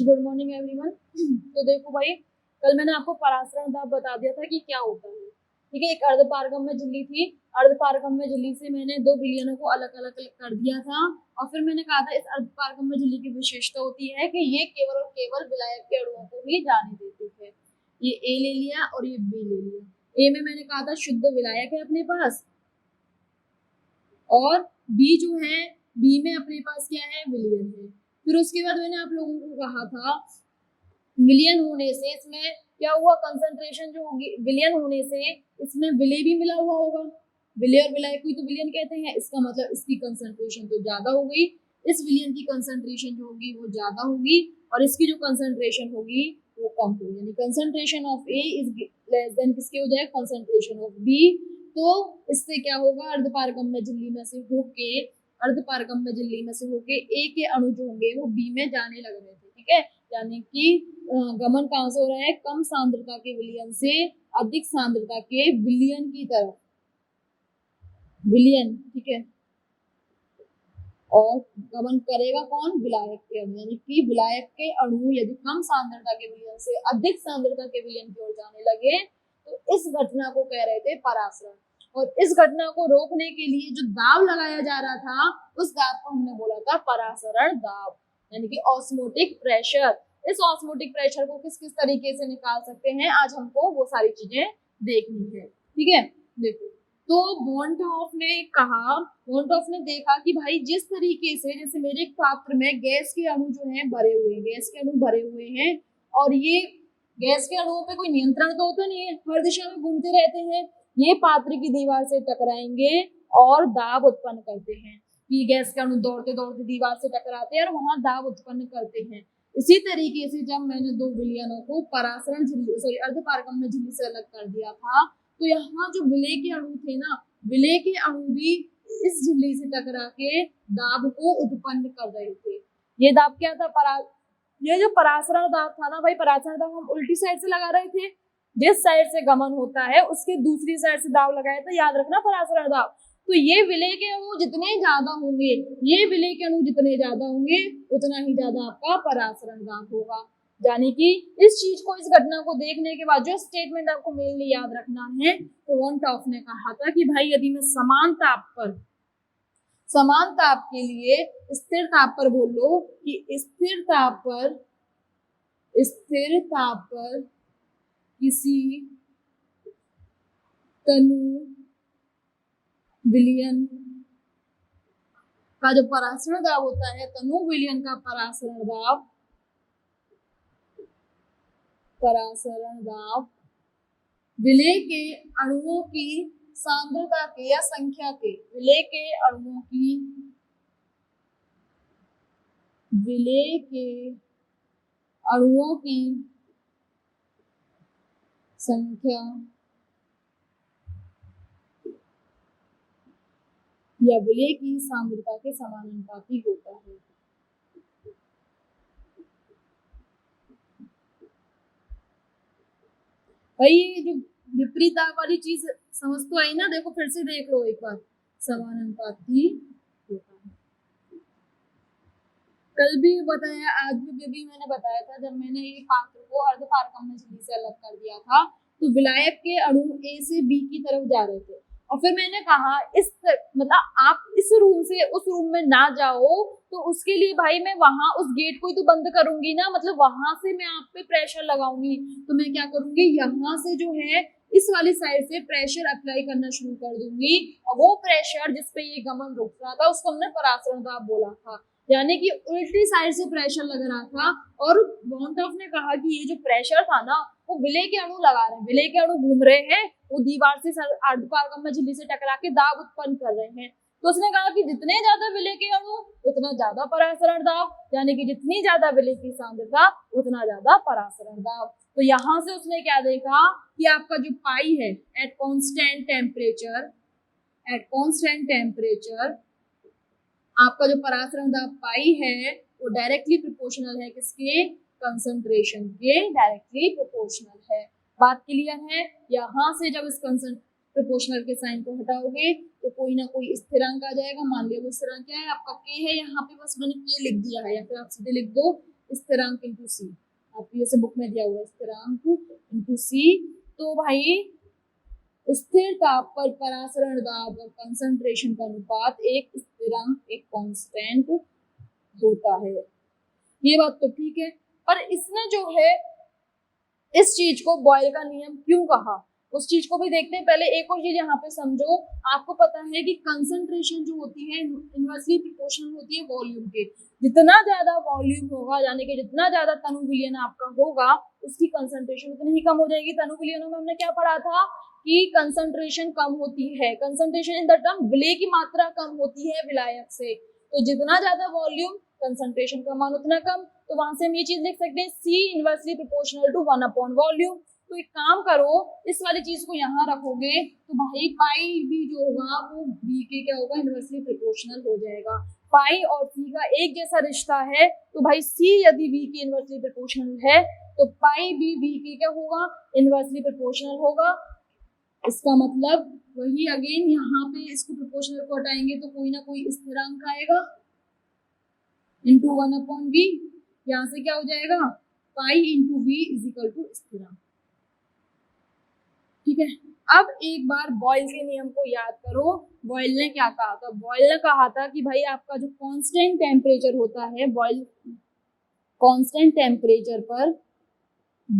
Good morning everyone. तो देखो भाई, कल मैंने आपको परासरण दाब बता दिया था कि क्या होता है। ठीक है, एक अर्धपारगम्य झिल्ली थी। अर्धपारगम्य झिल्ली से मैंने दो विलयनों को अलग अलग कर दिया था और फिर मैंने कहा था इस अर्धपारगम्य झिल्ली की विशेषता होती है कि ये केवल और केवल विलायक के अणुओं को ही जाने देती है। ये ए ले लिया और ये बी ले लिया। ए में मैंने कहा था शुद्ध विलायक है अपने पास, और बी जो है, बी में अपने पास क्या है, विलयन है। फिर उसके बाद मैंने आप लोगों को कहा था विलयन होने से इसमें क्या हुआ, कंसंट्रेशन जो होगी, विलयन होने से इसमें विलय भी मिला हुआ होगा। विलय और विलायक को तो विलयन कहते हैं, इसका मतलब इसकी कंसंट्रेशन तो ज्यादा हो गई। इस विलयन की कंसंट्रेशन जो होगी वो ज्यादा होगी और इसकी जो कंसंट्रेशन होगी वो कम होगी, यानी concentration of A is less than किसके हो जाए, कंसंट्रेशन ऑफ बी। तो इससे क्या होगा, अर्धपारगम्य झिल्ली में से होके अर्धपारगम्य झिल्ली में से होके ए के अणु जो होंगे वो बी में जाने लग रहे थे। ठीक है, यानी कि गमन कहां से हो रहा है, कम सांद्रता के विलयन से अधिक सांद्रता के विलयन की तरफ, विलयन। ठीक है, और गमन करेगा कौन, विलायक के अणु, यानी कि विलायक के अणु यदि कम सांद्रता के विलयन से अधिक सांद्रता के विलयन की ओर जाने लगे तो इस घटना को कह रहे थे परासरण। और इस घटना को रोकने के लिए जो दाब लगाया जा रहा था उस दाब को हमने बोला था परासरण दाब, यानी कि ऑस्मोटिक प्रेशर। इस ऑस्मोटिक प्रेशर को किस किस तरीके से निकाल सकते हैं, आज हमको वो सारी चीजें देखनी है। ठीक है, देखो, तो वॉन्टहॉफ ने कहा, वॉन्टहॉफ ने देखा कि भाई जिस तरीके से, जैसे मेरे पात्र में गैस के अणु जो हैं भरे हुए हैं, गैस के अणु भरे हुए हैं, और ये गैस के अणुओं पे कोई नियंत्रण तो होता नहीं है, हर दिशा में घूमते रहते हैं। ये पात्र की दीवार से टकराएंगे और दाब उत्पन्न करते हैं। ये गैस के अणु दौड़ते दौड़ते दीवार से टकराते हैं और वहां दाब उत्पन्न करते हैं। इसी तरीके से जब मैंने दो विलयनों को परासरण झिल्ली, सॉरी, अर्धपारगम्य झिल्ली से अलग कर दिया था, तो यहाँ जो विलय के अणु थे ना, विलय के अणु भी इस झिल्ली से टकरा के दाब को उत्पन्न कर रहे थे। ये दाब क्या था, ये जो परासरण दाब था ना भाई, परासरण दाब हम उल्टी साइड से लगा रहे थे, जिस साइड से गमन होता है उसके दूसरी साइड से दाब लगाया था, याद रखना परासरण दाब। तो ये विलय के अणु जितने ज्यादा होंगे, ये विलय के अणु जितने ज्यादा होंगे उतना ही ज्यादा आपका परासरण दाब होगा। यानी कि इस चीज को, इस घटना को देखने के बाद जो स्टेटमेंट आपको मेनली याद रखना है, तो वॉन्टहॉफ ने कहा था कि भाई यदि मैं समान ताप के लिए स्थिर ताप पर बोल लो कि स्थिर ताप पर किसी तनु विलयन का जो परासरण दाब होता है, तनु विलयन का परासरण दाब विलय के अणुओं की सांद्रता के या संख्या के, विलय के अणुओं की संख्या या विलय की सांद्रता के समानुपाती होता है। भाई ये जो विपरीत वाली चीज समझ तो आई ना, देखो फिर से देख लो एक बार, समानुपाती होता है। कल भी बताया, आज भी मैंने बताया था, जब मैंने ये पात्र को अर्धपारगम्य झिल्ली से अलग कर दिया था तो विलायक के अणु ए से बी की तरफ जा रहे थे, और फिर मैंने कहा मतलब आप इस रूम से उस रूम में ना जाओ, तो उसके लिए भाई मैं वहां उस गेट को ही तो बंद करूंगी ना, मतलब वहां से मैं आप पे प्रेशर लगाऊंगी। तो मैं क्या करूंगी, यहाँ से जो है इस वाली साइड से प्रेशर अप्लाई करना शुरू कर दूंगी, और वो प्रेशर जिसपे ये गमन रुक रहा था उसको हमने परासरण दाब बोला था, यानी कि उल्टी साइड से प्रेशर लग रहा था। और वॉन्टहॉफ ने कहा कि ये जो प्रेशर था ना वो विलय के अणु लगा रहे हैं, विलय के अणु घूम रहे हैं, वो दीवार से अर्धपारगम्य झिल्ली से टकरा के दाब उत्पन्न कर रहे हैं। तो उसने कहा कि जितने ज्यादा विलय के अणु उतना ज्यादा परासरण दाब, यानी कि जितनी ज्यादा विलय की सांद्रता उतना ज्यादा परासरण दाब। तो यहाँ से उसने क्या देखा कि आपका जो पाई है एट कांस्टेंट टेम्परेचर, आपका जो परासरण दाब पाई है वो डायरेक्टली प्रोपोर्शनल है किसके, कंसंट्रेशन के डायरेक्टली प्रोपोर्शनल है। बात क्लियर है। यहाँ से जब इस प्रोपोर्शनल के साइन को हटाओगे तो कोई ना कोई स्थिरांक आ जाएगा। मान लिया वो स्थिरांक क्या है आपका, के है, यहाँ पे बस मैंने के लिख दिया है, या फिर आप सीधे लिख दो स्थिरांक इंटू सी, आपको जैसे बुक में दिया हुआ है स्थिरांक इंटू सी। तो भाई स्थिर ताप पर परासरण दाब और कंसंट्रेशन का अनुपात एक स्थिरांक एक कांस्टेंट होता है। ये बात तो ठीक है, पर इसने जो है इस चीज को बॉयल का नियम क्यों कहा, उस चीज को भी देखते हैं। पहले एक और चीज यहाँ पे समझो, आपको पता है कि कंसंट्रेशन जो होती है इनवर्सली प्रोपोर्शनल होती है वॉल्यूम के। जितना ज्यादा वॉल्यूम होगा, यानी कि जितना ज्यादा तनु विलयन आपका होगा, उसकी कंसंट्रेशन उतनी ही कम हो जाएगी। तनु विलयनों में हमने क्या पढ़ा था कि कंसंट्रेशन कम होती है, कंसंट्रेशन इन द टर्म विलय की मात्रा कम होती है विलायक से। तो जितना ज्यादा वॉल्यूम कंसंट्रेशन का मान उतना कम। तो वहां से हम ये चीज लिख सकते हैं C inversely proportional to 1 upon volume. तो एक काम करो, इस वाली चीज को यहाँ रखोगे तो भाई पाई भी जो होगा वो B के क्या होगा, इनवर्सली प्रोपोर्शनल हो जाएगा। पाई और C का एक जैसा रिश्ता है, तो भाई C यदि B के इनवर्सली प्रोपोर्शनल है तो पाई भी B के क्या होगा, इनवर्सली प्रोपोर्शनल होगा। इसका मतलब वही अगेन यहाँ पे इसको प्रोपोर्शनल को हटाएंगे तो कोई ना कोई स्थिरांक आएगा इंटू 1 अपॉन V। यहाँ से क्या हो जाएगा, pi into V is equal to स्थिरांक। ठीक है, अब एक बार बॉयल के नियम को याद करो। बॉयल ने क्या कहा था, बॉयल ने कहा था कि भाई आपका जो कांस्टेंट टेम्परेचर होता है, बॉयल कांस्टेंट टेम्परेचर पर,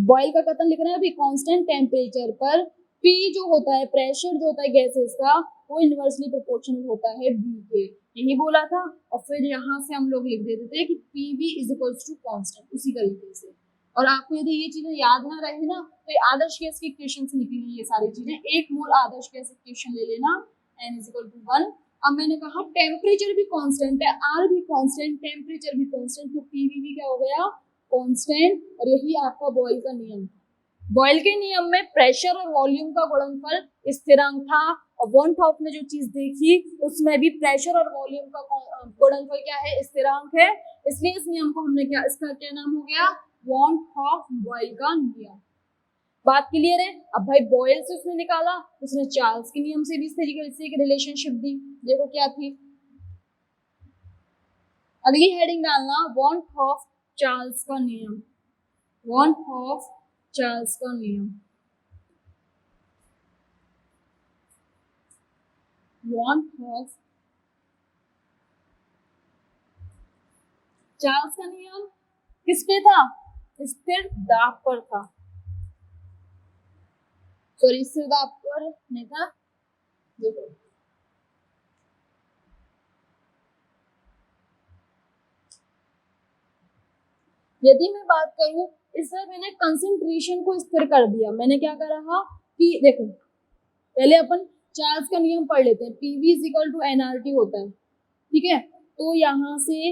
बॉयल का कथन लिख रहे हैं अभी, कांस्टेंट टेम्परेचर पर P जो होता है, प्रेशर जो होता है गैसेस का, वो इनवर्सली प्रोपोर्शनल होता है B के। यही बोला था। और फिर यहाँ से हम लोग लिख देते थे कि PV is equals to constant, उसी तरीके से। और आपको यदि ये चीजें याद ना रहे ना, तो ये आदर्श गैस के इक्वेशन से निकली ये सारी चीजें। 1 मोल आदर्श गैस इक्वेशन ले लेना, N इज इक्वल टू 1। अब मैंने कहा टेम्परेचर भी कांस्टेंट है, R भी कांस्टेंट, टेम्परेचर भी कांस्टेंट, तो PV भी क्या हो गया, कांस्टेंट। और यही आपका बॉयल का नियम था। बॉयल के नियम में प्रेशर और वॉल्यूम का गुणनफल स्थिरांक था, और वॉन हॉफ ने जो चीज देखी उसमें भी प्रेशर और वॉल्यूम का गुणनफल क्या है, स्थिरांक है। इसलिए इस नियम को हमने क्या, इसका क्या नाम हो गया, वॉन हॉफ बॉयल का नियम। बात क्लियर है। अब भाई बॉयल से उसने निकाला, उसने चार्ल्स के नियम से भी इस तरीके से एक रिलेशनशिप दी। देखो क्या थी, अगली हेडिंग डालना, वॉन हॉफ चार्ल्स का नियम, वॉन हॉफ चार्ल्स का नियम, वॉन हॉफ चार्ल्स का नियम किस पे था, स्थिर दाब पर था। सॉरी, स्थिर दाब पर नहीं था। देखो यदि मैं बात करूं, इस तरह मैंने कंसंट्रेशन को स्थिर कर दिया। मैंने क्या करा कि देखो पहले अपन चार्ल्स का नियम पढ़ लेते हैं। PV is equal to NRT होता है, ठीक है। तो यहाँ से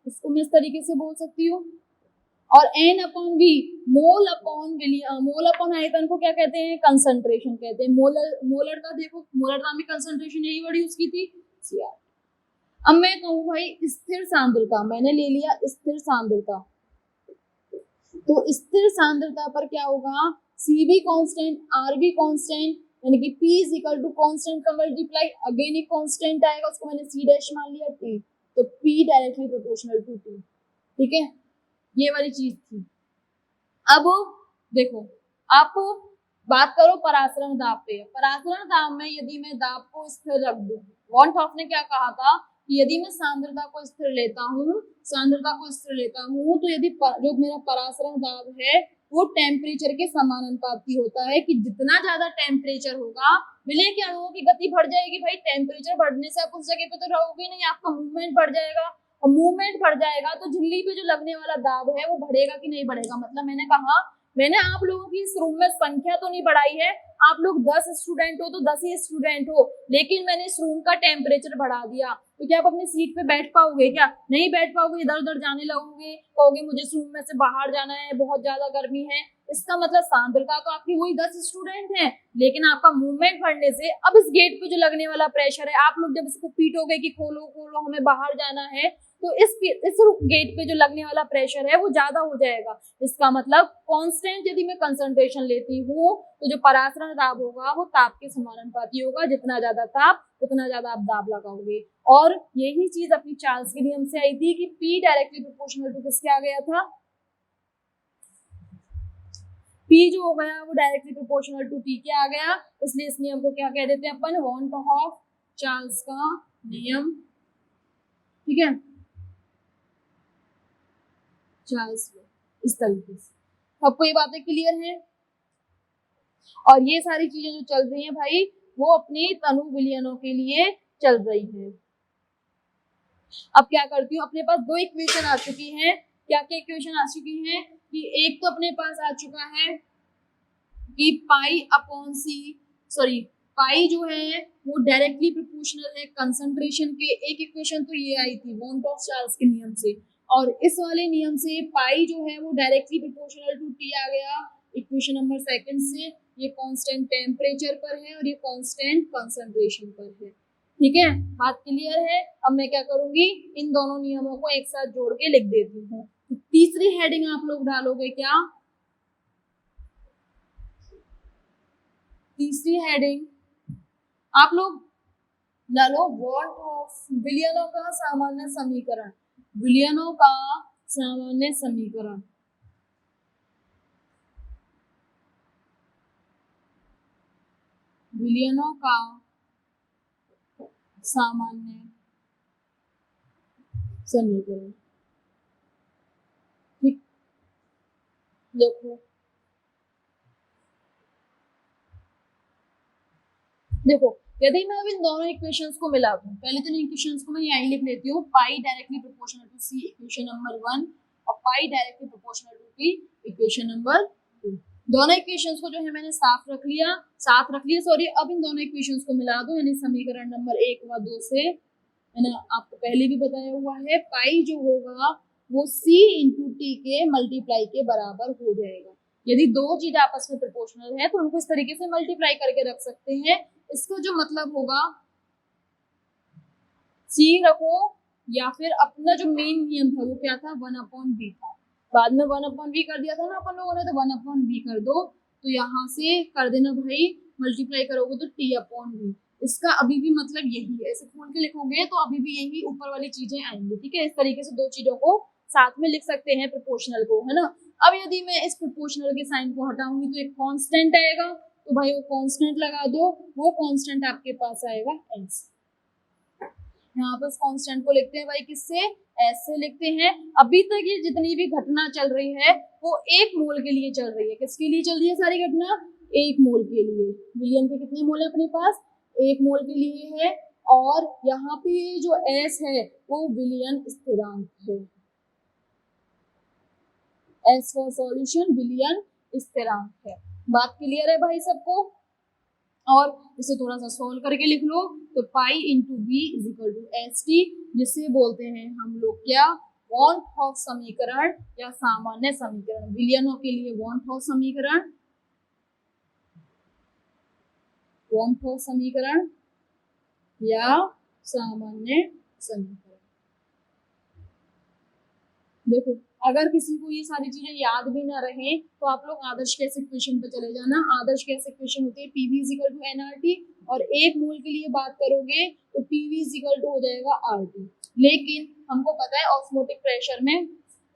इसको मैं इस तरीके से बोल सकती हूँ, और N upon V, mole upon आयतन को क्या कहते हैं, कंसंट्रेशन कहते हैं। मोलरता देखो, मोलरता में कंसंट्रेशन यही वर्ड यूज की थी, CR। अब मैं कहूँ भाई स्थिर सांद्रता, मैंने ले लिया स्थिर सांद्रता, तो स्थिर सांद्रता पर क्या होगा, C भी कांस्टेंट, R भी कांस्टेंट, यानी कि P is equal to constant का मल्टीप्लाई अगेन एक कांस्टेंट आएगा, उसको मैंने C डैश मान लिया T, तो P directly proportional to T। ठीक है, ये वाली चीज थी। अब देखो, आप बात करो परासरण दाब पे। परासरण दाब में यदि मैं दाब को स्थिर रख दूं, वॉन हॉफ ने क्या कहा था कि यदि मैं सांद्रता को स्थिर लेता हूँ, तो यदि जो मेरा परासरण दाब है वो टेम्परेचर के समानुपाती होता है, कि जितना ज्यादा टेम्परेचर होगा, विलय के अणुओं की गति बढ़ जाएगी। भाई टेम्परेचर बढ़ने से आप उस जगह पे तो रहोगे नहीं, आपका मूवमेंट बढ़ जाएगा, और मूवमेंट बढ़ जाएगा तो झिल्ली पे जो लगने वाला दाब है वो बढ़ेगा कि नहीं बढ़ेगा। मतलब मैंने आप लोगों की इस रूम में संख्या तो नहीं बढ़ाई है, आप लोग 10 स्टूडेंट हो तो 10 ही स्टूडेंट हो, लेकिन मैंने इस रूम का टेम्परेचर बढ़ा दिया, तो क्या आप अपनी सीट पे बैठ पाओगे, क्या नहीं बैठ पाओगे, इधर उधर जाने लगोगे, कहोगे मुझे इस रूम में से बाहर जाना है, बहुत ज्यादा गर्मी है। इसका मतलब सांद्रता तो आपकी वही 10 स्टूडेंट हैं, लेकिन आपका मूवमेंट बढ़ने से अब इस गेट पे जो लगने वाला प्रेशर है, आप लोग जब इसको पीटोगे कि खोलो खोलो हमें बाहर जाना है, तो इस गेट पे जो लगने वाला प्रेशर है वो ज्यादा हो जाएगा। इसका मतलब कांस्टेंट यदि मैं कंसंट्रेशन लेती हूँ तो जो परासरण दाब होगा वो ताप के समानुपाती होगा, जितना ज्यादा ताप उतना ज्यादा आप दाब लगाओगे। और यही चीज अपनी चार्ल्स के नियम से आई थी कि P डायरेक्टली प्रोपोर्शनल टू किसके आ गया था, P जो हो गया वो डायरेक्टली प्रोपोर्शनल टू T के आ गया, इसलिए इस नियम को क्या कह देते हैं अपन, वॉन हॉफ चार्ल्स का नियम, ठीक है, चार्ल्स लॉ, इस तरीके से। सबको ये बातें क्लियर है? और ये सारी चीजें जो चल रही हैं भाई वो अपनी तनु विलियनों के लिए चल रही है। अब क्या करती हूँ, अपने पास दो इक्वेशन आ चुकी हैं, क्या क्या इक्वेशन आ चुकी हैं कि एक तो अपने पास आ चुका है कि पाई अपॉन सी, सॉरी पाई जो है वो डायरेक्टली प्रोपोर्शनल है कंसंट्रेशन के, एक इक्वेशन तो ये आई थी वॉन ऑफ चार्ल्स के नियम से, और इस वाले नियम से पाई जो है वो डायरेक्टली प्रोपोर्शनल टू टी आ गया इक्वेशन नंबर सेकंड से, ये कांस्टेंट टेम्परेचर पर है और ये कांस्टेंट कंसंट्रेशन पर है, ठीक है, बात क्लियर है। अब मैं क्या करूंगी, इन दोनों नियमों को एक साथ जोड़ के लिख देती हूँ। तो तीसरी हेडिंग आप लोग डालोगे क्या, तीसरी हेडिंग आप लोग डालो वॉट ऑफ विलियनों का सामान्य समीकरण, विलियनों का सामान्य समीकरण, विलियनों का सामान्य समीकरण, ठीक, देखो देखो यदि मैं अब इन दोनों इक्वेशंस को मिला दूं, पहले तो इन इक्वेशंस को मैं यहीं लिख लेती हूँ, pi directly proportional to C equation number 1 और pi directly proportional to T equation number 2, दोनों इक्वेशंस को जो है मैंने साथ रख लिया, सॉरी, अब इन दोनों इक्वेशंस को मिला दूं, यानी समीकरण नंबर 1 व 2 से, मैंने आपको पहले भी बताया हुआ है, पाई जो होगा वो सी इंटू टी के मल्टीप्लाई के बराबर हो जाएगा। यदि दो चीज आपस में प्रोपोर्शनल है तो उनको इस तरीके से मल्टीप्लाई करके रख सकते हैं, इसका जो मतलब होगा सी रखो या फिर अपना जो मेन नियम था वो क्या था, 1/v था, बाद में 1/v कर दिया था ना अपन लोगों ने, तो 1/v कर दो, तो यहाँ से कर देना भाई, मल्टीप्लाई करोगे तो t/v, इसका अभी भी मतलब यही है, ऐसे खोल के लिखोगे तो अभी भी यही ऊपर वाली चीजें आएंगी, ठीक है, इस तरीके से दो चीजों को साथ में लिख सकते हैं प्रोपोर्शनल को, है ना। अब यदि मैं इस प्रोपोर्शनल के साइन को हटाऊंगी तो एक कांस्टेंट आएगा, तो भाई वो कांस्टेंट लगा दो, वो कांस्टेंट आपके पास आएगा एस, यहाँ पर कांस्टेंट को लिखते हैं भाई किससे, एस से लिखते हैं। अभी तक ये जितनी भी घटना चल रही है वो 1 मोल के लिए चल रही है, किसके लिए चल रही है सारी घटना, 1 मोल के लिए, विलियन के कितने मोल है अपने पास, 1 मोल के लिए है, और यहाँ पे जो एस है वो विलियन स्थिरांक है, एस फॉर सॉल्यूशन विलियन स्थिरांक है, बात क्लियर है भाई सबको। और इसे थोड़ा सा सोल्व करके लिख लो, तो pi into B is equal to S T, जिसे बोलते हैं हम लोग क्या, वॉन हॉफ समीकरण या सामान्य समीकरण, विलियनों के लिए वॉन हॉफ समीकरण, वॉन हॉफ समीकरण या सामान्य समीकरण। देखो अगर किसी को ये सारी चीजें याद भी ना रहे तो आप लोग आदर्श गैस इक्वेशन पे चले जाना, आदर्श गैस इक्वेशन होती है PV is equal to NRT, और 1 मोल के लिए बात करोगे तो पीवी इज इक्वल टू हो जाएगा आरटी, लेकिन हमको पता है ऑस्मोटिक प्रेशर में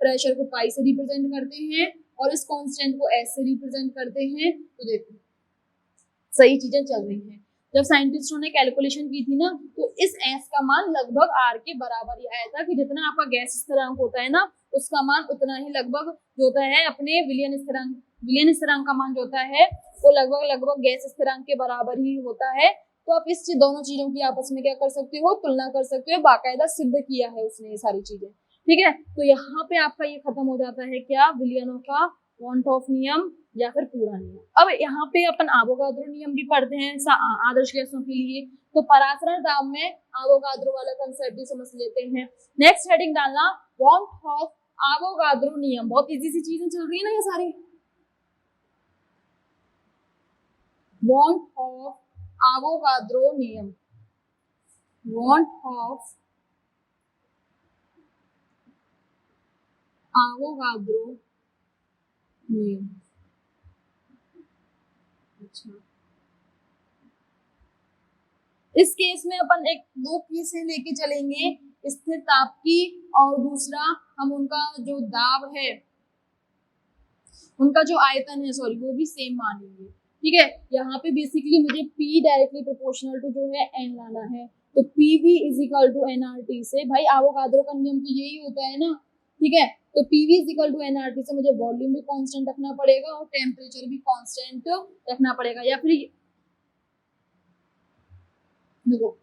प्रेशर को पाई से रिप्रेजेंट करते हैं और इस कांस्टेंट को एस से रिप्रेजेंट करते हैं, तो देखो सही चीजें चल रही हैं। जब साइंटिस्टों ने कैलकुलेशन की थी ना तो इस एस का मान लगभग आर के बराबर ही आया था, कि जितना आपका गैस स्थिरांक होता है ना उसका मान उतना ही लगभग जो होता है अपने विलियन स्थिरांक का मान जो होता है वो लगभग गैस स्थिरांक के बराबर ही होता है। तो आप इस दोनों चीजों की आपस में क्या कर सकते हो, तुलना कर सकते हो, बाकायदा सिद्ध किया है उसने ये सारी चीजें, ठीक है। तो यहाँ पे आपका ये खत्म हो जाता है क्या, विलियनों का वॉन हॉफ नियम या फिर पूरा नियम। अब यहाँ पे अपन एवोगाड्रो नियम भी पढ़ते हैं आदर्श गैसों के लिए, तो परासरण दाब में एवोगाड्रो वाला कंसेप्ट भी समझ लेते हैं। नेक्स्ट हेडिंग डालना वॉन हॉफ एवोगाड्रो नियम, बहुत इजी सी चीजें चल रही है ना ये सारी, वॉन ऑफ एवोगाड्रो नियम, वॉन ऑफ एवोगाड्रो नियम। अच्छा इस केस में अपन एक दो केसें लेके चलेंगे, स्थिर ताप की और दूसरा हम उनका जो दाब है उनका जो आयतन है सॉरी वो भी सेम मानेंगे। ठीक है, यहाँ पे बेसिकली मुझे P डायरेक्टली प्रोपोर्शनल टू जो है N लाना है, तो PV is equal to NRT से, भाई एवोगाद्रो का नियम तो यही होता है ना। ठीक है, तो PV is equal to NRT से मुझे वॉल्यूम भी कांस्टेंट रखना पड़ेगा और टेम्परेचर भी कांस्टेंट रखना पड़ेगा। या फिर देखो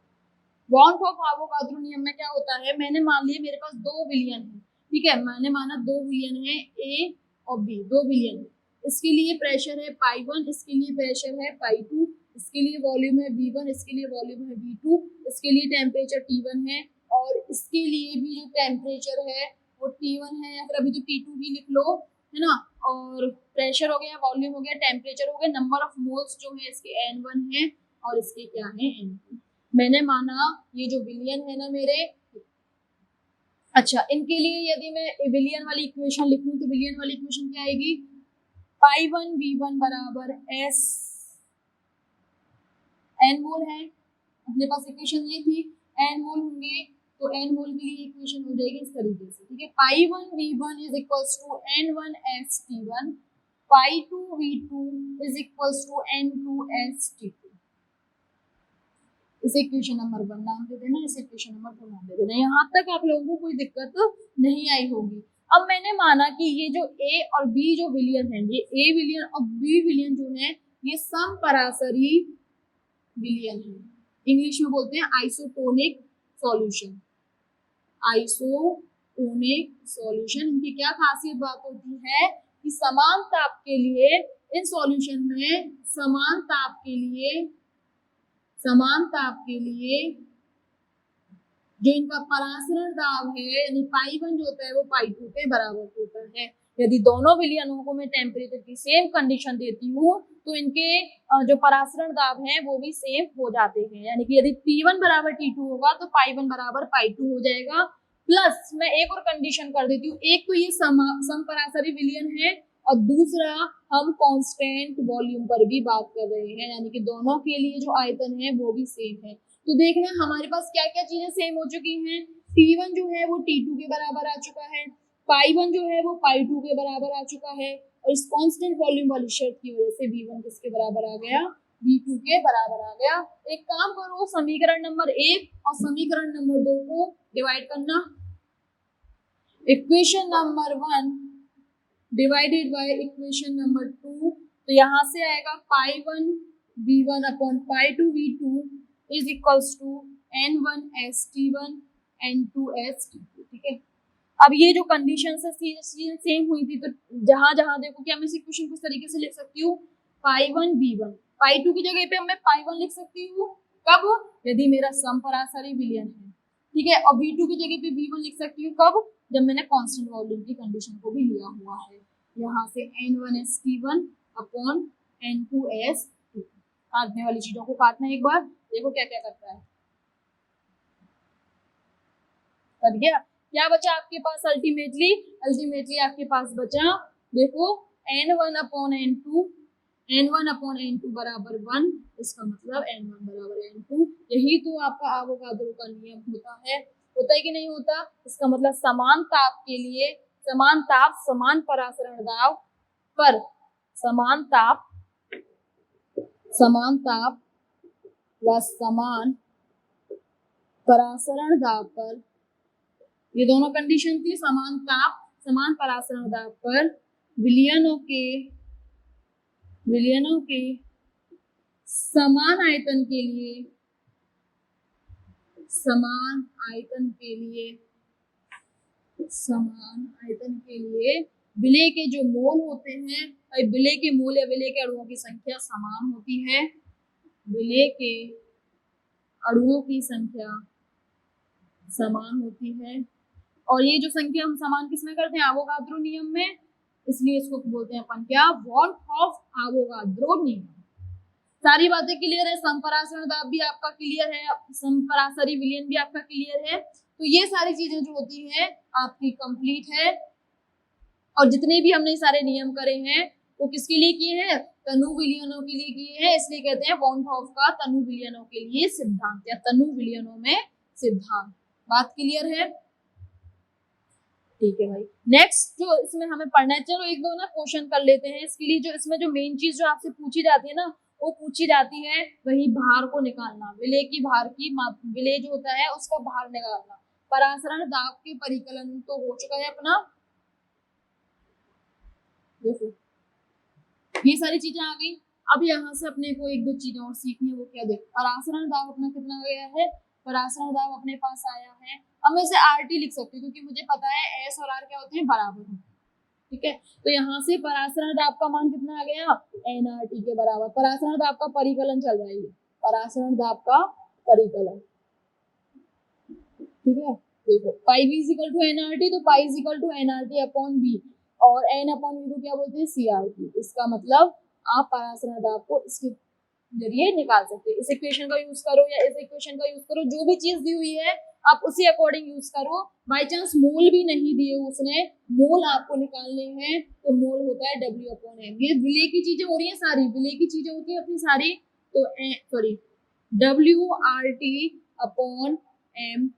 वॉन ऑफ एवोगाद्रो नियम में क्या होता है, मैंने मान लिया मेरे पास 2 विलियन है। ठीक है, मैंने माना 2 विलियन है A और B, 2 विलियन है। इसके लिए प्रेशर है π1, इसके लिए प्रेशर है π2, इसके लिए वॉल्यूम है V1, इसके लिए वॉल्यूम है V2, इसके लिए टेम्परेचर T1 है और इसके लिए भी जो टेम्परेचर है वो T1 है, या फिर अभी तो T2 भी लिख लो, है ना। और प्रेशर हो गया, वॉल्यूम हो गया, टेम्परेचर हो गया, नंबर ऑफ मोल्स जो है इसके N1 है और इसके क्या है N2। मैंने माना ये जो विलियन है ना मेरे, अच्छा इनके लिए यदि मैं विलियन वाली इक्वेशन लिखूं तो विलियन वाली इक्वेशन क्या आएगी, π1 V1 बराबर S N मोल है, अपने पास इक्वेशन ये थी, N मोल होंगे तो N मोल के लिए इक्वेशन हो जाएगी इस तरीके से। ठीक है, π1 V1 is equals to N1 S T1, π2 V2 is equals to N2 S T2। इसे इक्वेशन नंबर 1 नाम दे देना, इसे इक्वेशन नंबर 2 नाम दे देना। यहाँ तक आप लोगों को कोई दिक्कत नहीं आई होगी। अब मैंने माना कि ये जो A और B जो विलियन है, ये A विलियन और B विलियन जो है ये समपरासरी विलियन है। इंग्लिश में बोलते हैं आइसोटोनिक सॉल्यूशन। आइसोटोनिक सॉल्यूशन, इनकी क्या खासियत बात होती है कि समान ताप के लिए इन सॉल्यूशन में समान ताप के लिए जो इनका परासरण दाब है यानी π1 जो होता है वो π2 के बराबर होता है। यदि दोनों विलियनों को मैं टेम्परेचर की सेम कंडीशन देती हूँ तो इनके जो परासरण दाब है वो भी सेम हो जाते हैं। यानी कि यदि P1 बराबर T2 होगा तो π1 बराबर π2 हो जाएगा। प्लस मैं एक और कंडीशन कर देती हूँ, एक तो ये समपरासरी विलियन है और दूसरा हम कांस्टेंट वॉल्यूम पर भी बात कर रहे हैं, यानी कि दोनों के लिए जो आयतन है वो भी सेम है। तो देखना हमारे पास क्या क्या चीजें सेम हो चुकी हैं। T1 जो है वो T2 के बराबर आ चुका है, π1 जो है वो π2 के बराबर आ चुका है और इस कांस्टेंट वॉल्यूम वाली शर्त की वजह से V1 किसके बराबर आ गया, V2 के बराबर आ गया। एक काम करो, समीकरण नंबर 1 और समीकरण नंबर 2 को डिवाइड करना। Equation number 1 divided by equation number 2, तो यहाँ से आएगा π1 V1 upon π2 V2 is equals to N1 S T1 N2 S T2। ठीक है, अब ये जो कंडीशन सेम हुई थी तो जहां जहां देखो कि हम इस इक्वेशन को इस तरीके से लिख सकती हूँ, π1 V1 π2 की जगह पे मैं π1 लिख सकती हूँ, कब, यदि मेरा समपरासरी विलियन है। ठीक है, और V2 की जगह पे V1 लिख सकती हूँ, कब, जब मैंने कांस्टेंट वॉल्यूम की कंडीशन को भी लिया हुआ है। यहाँ से N1 S T1 upon N2 S T2। काटने वाली चीजों को काटना एक बार, देखो क्या क्या करता है। कर गया, क्या बचा आपके पास, अल्टीमेटली आपके पास बचा, देखो N1 अपॉन N2 बराबर 1, इसका मतलब N1 बराबर N2। यही तो आपका एवोगाद्रो का नियम होता है कि नहीं होता। इसका मतलब समान ताप के लिए समान ताप समान परासरण दाब पर समान ताप व समान परासरण दाब पर, ये दोनों कंडीशन थी, समान ताप समान परासरण दाब पर विलियनों के समान आयतन के लिए विलेय के जो मोल होते हैं, विलेय के मोल या विलेय के अणुओं की संख्या समान होती है। विलेय के अणुओं की संख्या समान होती है और ये जो संख्या हम समान किसमें करते हैं, एवोगाद्रो नियम में, इसलिए इसको बोलते हैं अपन क्या, वॉन ऑफ एवोगाद्रो नियम। सारी बातें क्लियर है, समपरासरण दाब भी आपका क्लियर है, समपरासरी विलियन भी आपका क्लियर है। तो ये सारी चीजें जो होती हैं आपकी कंप्लीट है और जितने भी हमने सारे नियम करे हैं वो किसके लिए किए हैं, तनु विलियनों के लिए किए हैं। इसलिए कहते हैं वॉन हॉफ का तनु विलियनों के लिए सिद्धांत या तनु विलियनों में सिद्धांत। बात क्लियर है। ठीक है भाई। नेक्स्ट जो इसमें हमें पढ़ना है, चलो एक दो ना क्वेश्चन कर लेते हैं इसके लिए। जो इसमें जो मेन चीज जो आपसे पूछी जाती है ना, वो पूछी जाती है वही भार को निकालना, विलेय की भार की विलेय जो होता है उसका भार निकालना। परासरण दाब के परिकलन तो हो चुका है अपना, देखो ये सारी चीजें आ गई। अब यहाँ से अपने को एक दो चीजें और सीखनी है, वो क्या, देखो परासरण दाब अपना कितना गया है, परासरण दाब अपने पास आया है। अब मैं इसे RT लिख सकती हूँ क्योंकि मुझे पता है S और R क्या होते हैं, बराबर होते हैं। ठीक है, तो यहाँ से परासरण दाब का मान कितना आ गया, nRT के बराबर। परासरण दाब का परिकलन चल रहा है, परासरण दाब का परिकलन। ठीक है, देखो pi v equal to nRT, तो pi equal to nRT upon v, और n अपॉन v को क्या बोलते हैं, CRT। इसका मतलब आप परासरण दाब को इसके जरिए निकाल सकते हैं। इस इक्वेशन का यूज करो या इस इक्वेशन का यूज करो, जो भी चीज दी हुई है आप उसी अकॉर्डिंग यूज करो। बाय चांस मोल भी नहीं दिए उसने, मोल आपको निकालने हैं, तो मोल होता है W अपॉन M। ये विलेय की चीजें हो रही है सारी, विलेय की चीजें होती है अपनी सारी, तो सॉरी WRT अपॉन M।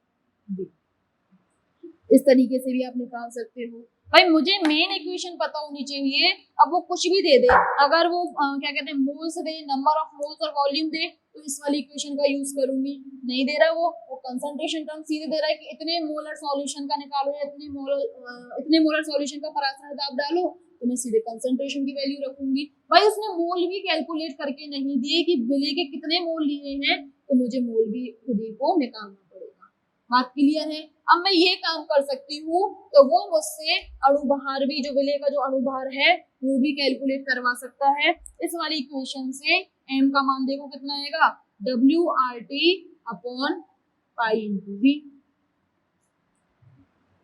इस तरीके से भी आप निकाल सकते हो। भाई मुझे मेन इक्वेशन पता होनी चाहिए, अब वो कुछ भी दे दे, अगर वो क्या कहते हैं moles they, number of moles और वॉल्यूम दे, तो इस वाली इक्वेशन का यूज करूंगी। नहीं दे रहा वो कंसंट्रेशन टर्म सीधे दे रहा है कि इतने मोलर सॉल्यूशन का निकालो या इतने मोलर सॉल्यूशन का परासरण दाब डालो, तो मैं सीधे कंसंट्रेशन की वैल्यू रखूंगी। भाई उसने मोल भी कैलकुलेट करके नहीं दिए कि विलेय के कितने मोल लिए हैं, तो मुझे मोल भी खुद ही को निकालना पड़ेगा। बात क्लियर है। अब मैं ये काम कर सकती हूँ, तो वो मुझसे अणुभार भी, जो विलेय का जो अणुभार है वो भी कैलकुलेट करवा सकता है। इस वाली इक्वेशन से m का मान देखो कितना आएगा, WRT upon pi into v।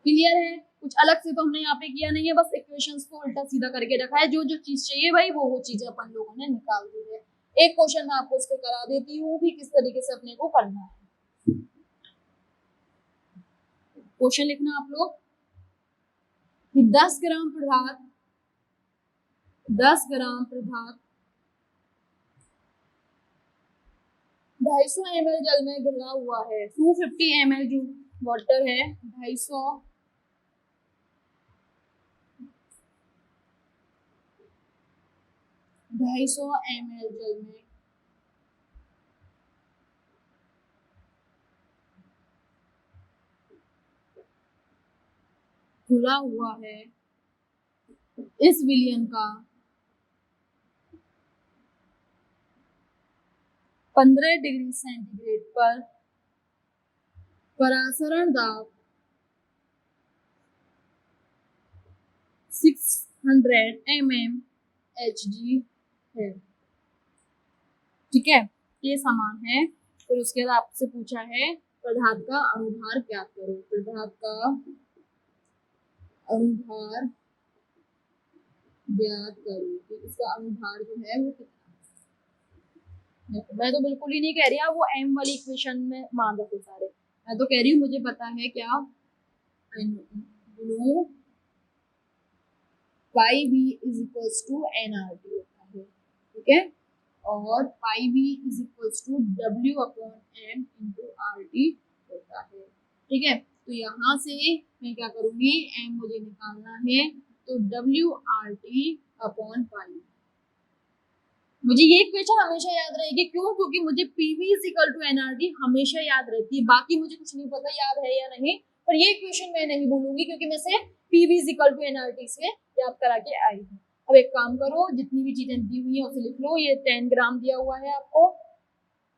Clear है, कुछ अलग से तो हमने यहाँ पे किया नहीं है, बस इक्वेशंस को उल्टा सीधा करके रखा है। जो जो चीज चाहिए भाई वो चीजें अपन लोगों ने निकाल दी है। एक क्वेश्चन मैं आपको इस पे करा देती हूँ कि किस तरीके से अपने को करना है। क्वेश्चन लिखना आप लोग कि 10 ग्राम पदार्थ 250 ml जल में घुला हुआ है। 250 ml जो वाटर है, 250 ml जल में घुला हुआ है। इस विलयन का 15 डिग्री सेंटीग्रेड पर परासरण दाब 600 mmHg है। ठीक है, ये समान है। फिर उसके बाद आपसे पूछा है पदार्थ का अणुभार ज्ञात करो। पदार्थ का अणुभार ज्ञात करो कि इसका अणुभार जो है वो कितना है। मैं तो बिल्कुल ही नहीं कह रही आप वो m वाली इक्वेशन में मान रखो सारे, मैं तो कह रही हूँ मुझे पता है क्या, pi v is equals to nRT होता है। ठीक है, और pi v is equals to W upon M into RT होता है। ठीक है, तो यहाँ से मैं क्या करूंगी, m मुझे निकालना है, तो WRT अपॉन पाई। मुझे ये इक्वेशन हमेशा याद रहेगी, क्यों, क्योंकि मुझे PV is equal to nRT हमेशा याद रहती है। बाकी मुझे कुछ नहीं पता याद है या नहीं, पर ये इक्वेशन मैं नहीं भूलूंगी क्योंकि मैं से PV is equal to nRT से याद करा के आई हूँ। अब एक काम करो, जितनी भी चीजें दी हुई है उसे लिख लो। ये 10 ग्राम दिया हुआ है आपको,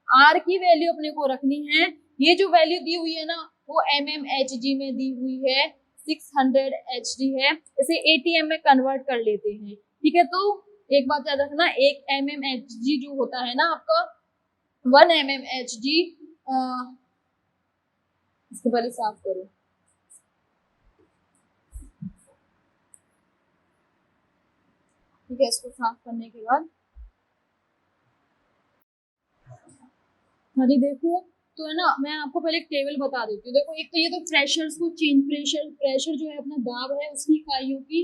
R की वैल्यू अपने को रखनी है। ये जो वैल्यू दी हुई है ना वो mmHg में दी हुई है, 600 Hg है। इसे ATM में कन्वर्ट कर लेते हैं। ठीक है, तो एक बात याद रखना, एक mmHg जो होता है ना आपका 1 mmHg, इसको पहले साफ करो। ठीक है, इसको साफ करने के बाद हाँ जी देखो, तो है ना, मैं आपको पहले एक टेबल बता देती हूँ। देखो एक तो ये तो प्रेशर्स को चेंज, प्रेशर जो है अपना दाब है उसकी इकाइयों की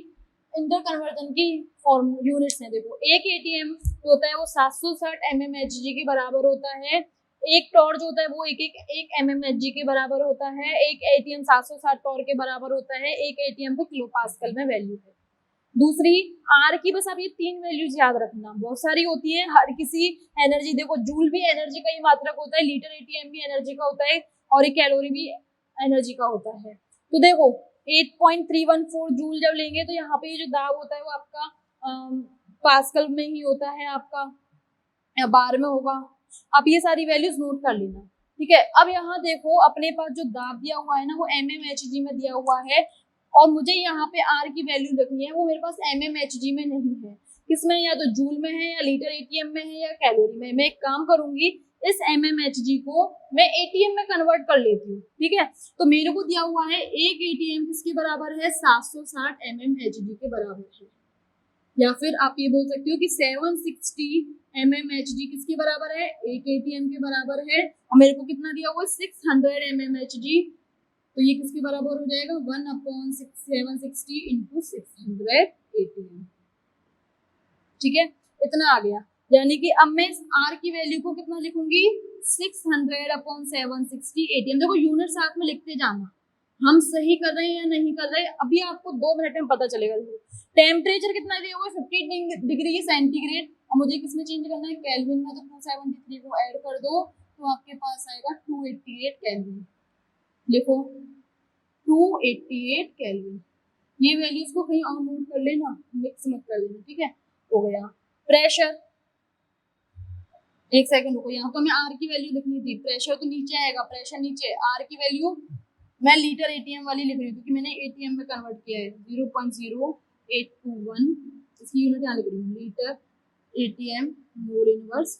इंटर कन्वर्जन की फॉर्म यूनिट्स हैं। देखो एक एटीएम होता है वो 760 mmHg के बराबर होता है, एक टॉर जो होता है वो एक mmHg के बराबर होता है, एक एटीएम 760 टॉर के बराबर होता है, एक एटीएम को किलो पास्कल में वैल्यू है। दूसरी आर की, बस आप ये 3 वैल्यूज याद रखना, बहुत सारी होती है हर किसी एनर्जी, देखो जूल भी एनर्जी का ही मात्रक होता है, लीटर एटीएम भी एनर्जी का होता है, और एक कैलोरी भी एनर्जी का होता है। तो देखो 8.314 जूल जब लेंगे तो यहाँ पे ये जो दाब होता है वो आपका पास्कल में ही होता है आपका, या बार में होगा। आप ये सारी वैल्यूज नोट कर लेना, ठीक है। अब यहाँ देखो अपने पास जो दाब दिया हुआ है ना वो mmHg में दिया हुआ है, और मुझे यहाँ पे आर की वैल्यू रखनी है, वो मेरे पास mmHg में नहीं है, किसमें, या तो जूल में है, या लीटर एटीएम में है, या कैलोरी में। मैं एक काम करूंगी, इस mmHg को मैं एटीएम में कन्वर्ट कर लेती हूँ, ठीक है। तो मेरे को दिया हुआ है एक एटीएम किसके बराबर है, 760 mmHg के बराबर है, या फिर आप ये बोल सकते हो कि 760 mmHg किसके बराबर है, एक एटीएम के बराबर है, और मेरे को कितना दिया हुआ है 600 mmHg, तो ये किसके बराबर हो जाएगा 1/760 इंटू 600 एटीएम, ठीक है। इतना आ गया, यानी कि अब मैं इस आर की वैल्यू को कितना लिखूंगी 600/760 एटीएम। देखो यूनिट साथ में लिखते जाना, हम सही कर रहे हैं या नहीं कर रहे हैं अभी आपको 2 मिनट में पता चलेगा। टेम्परेचर कितना दिया हुआ है 50 डिग्री सेंटीग्रेड, और मुझे किसमें चेंज करना है केल्विन में, तो 273 को ऐड कर दो तो आपके पास आएगा 288 केल्विन। लिखो 288 केल्विन, ये वैल्यूज को कहीं और नोट कर लेना, मिक्स मत कर लेना, ठीक है। हो गया प्रेशर, एक सेकंड रुको, यहाँ तो मैं आर की वैल्यू लिखनी थी, प्रेशर तो नीचे आएगा, प्रेशर नीचे, आर की वैल्यू मैं लीटर एटीएम वाली लिख रही हूँ क्योंकि मैंने एटीएम में कन्वर्ट किया है, 0.0821, इसकी यूनिट यहाँ लिख रही हूँ, litre ATM mole inverse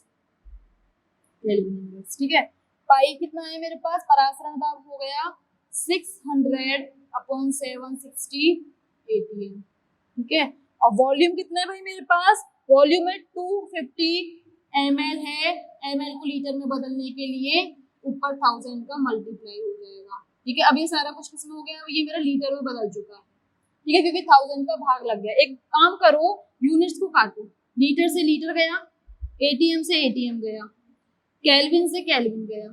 kelvin inverse, ठीक है। पाई कितना है मेरे पास, परासरण दाब हो गया 600/760 एटीएम, ठीक है। और वॉल्यूम कितना है भाई मेरे पास, वॉल्यूम है 250 ml है, ml को लीटर में बदलने के लिए ऊपर 1000 का मल्टीप्लाई हो जाएगा, ठीक है। अब ये सारा कुछ किसमें हो गया, ये मेरा लीटर में बदल चुका है, ठीक है, क्योंकि 1000 का भाग लग गया। एक काम करो यूनिट्स को काटो, लीटर से लीटर गया, एटीएम से एटीएम गया, केल्विन से केल्विन गया,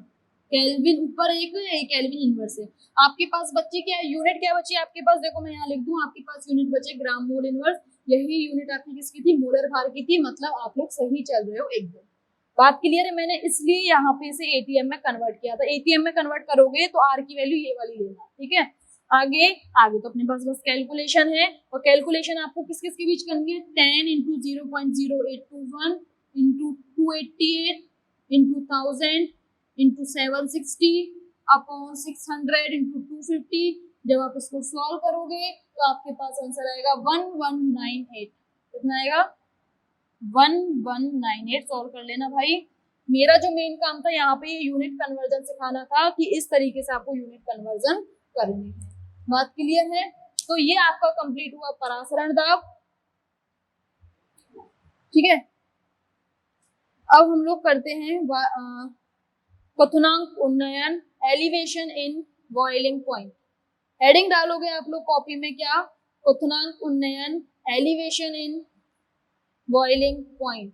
केल्विन ऊपर एक केल्विन इनवर्स है। आपके पास बच्चे क्या है, यूनिट क्या बची आपके पास, देखो मैं यहाँ लिख दूं, आपके पास यूनिट बचे ग्राम मोल इनवर्स, यही यूनिट आपकी किसकी थी, मोलर भार की थी, मतलब आप लोग सही चल रहे हो एकदम। बात क्लियर है, मैंने इसलिए यहाँ पे इसे एटीएम में कन्वर्ट किया था, एटीएम में कन्वर्ट करोगे तो आर की वैल्यू ये वाली लेना, ठीक है। आगे आगे तो अपने पास बस कैलकुलेशन है, और कैलकुलेशन आपको किस किस के बीच करनी है, 10 into 0.0821 into 288 into 1000 into 760 upon 600 into 250। जब आप इसको सॉल्व करोगे तो आपके पास आंसर आएगा 1198, कितना आएगा 1198। सॉल्व कर लेना भाई, मेरा जो मेन काम था यहाँ पे यूनिट कन्वर्जन सिखाना था कि इस तरीके से आपको यूनिट कन्वर्जन करनी है। बात क्लियर है, तो ये आपका कंप्लीट हुआ परासरण दाब, ठीक है। अब हम लोग करते हैं क्वथनांक उन्नयन, elevation in boiling point. Heading डालोगे आप लोग कॉपी में क्या, क्वथनांक उन्नयन, एलिवेशन इन बॉइलिंग पॉइंट।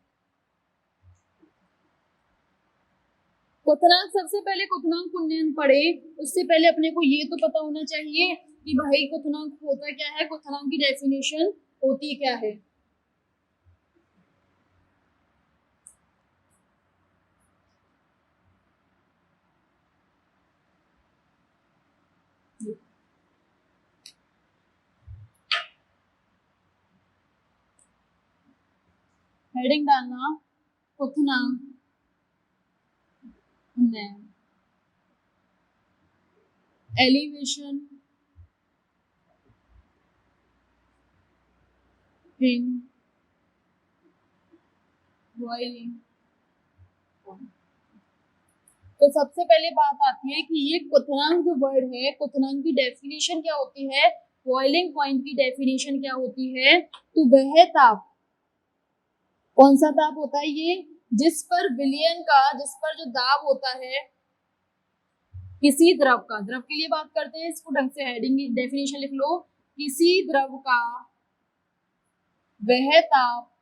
क्वथनांक, सबसे पहले क्वथनांक उन्नयन पढ़े उससे पहले अपने को ये तो पता होना चाहिए कि भाई क्वथनांक होता क्या है, क्वथनांक की डेफिनेशन होती क्या है। हेडिंग डालना क्वथनांक उन्नयन, एलिवेशन इन बॉइलिंग पॉइंट। तो सबसे पहले बात आती है कि ये क्वथनांक जो वर्ड है, क्वथनांक की डेफिनेशन क्या होती है, बॉइलिंग पॉइंट की डेफिनेशन क्या होती है, तो वह ताप, कौन सा ताप होता है ये, जिस पर विलयन का, जिस पर जो दाब होता है किसी द्रव का, द्रव के लिए बात करते हैं, इसको ढंग से हेडिंग डेफिनेशन लिख लो, किसी द्रव का वह ताप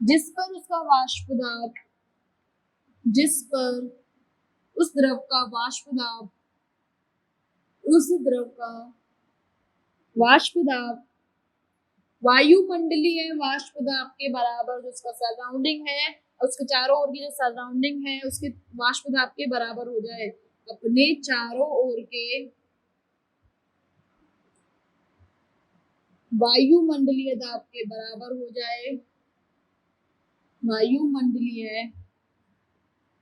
जिस पर उसका वाष्प दाब जिस पर उस द्रव का वाष्प दाब, उस द्रव का वाष्प दाब वायुमंडलीय वाष्प दाब के बराबर, जो उसका सराउंडिंग है, उसके चारों ओर की जो सराउंडिंग है उसके वाष्प दाब के बराबर हो जाए, अपने चारों ओर के वायुमंडलीय दाब के बराबर हो जाए, वायुमंडलीय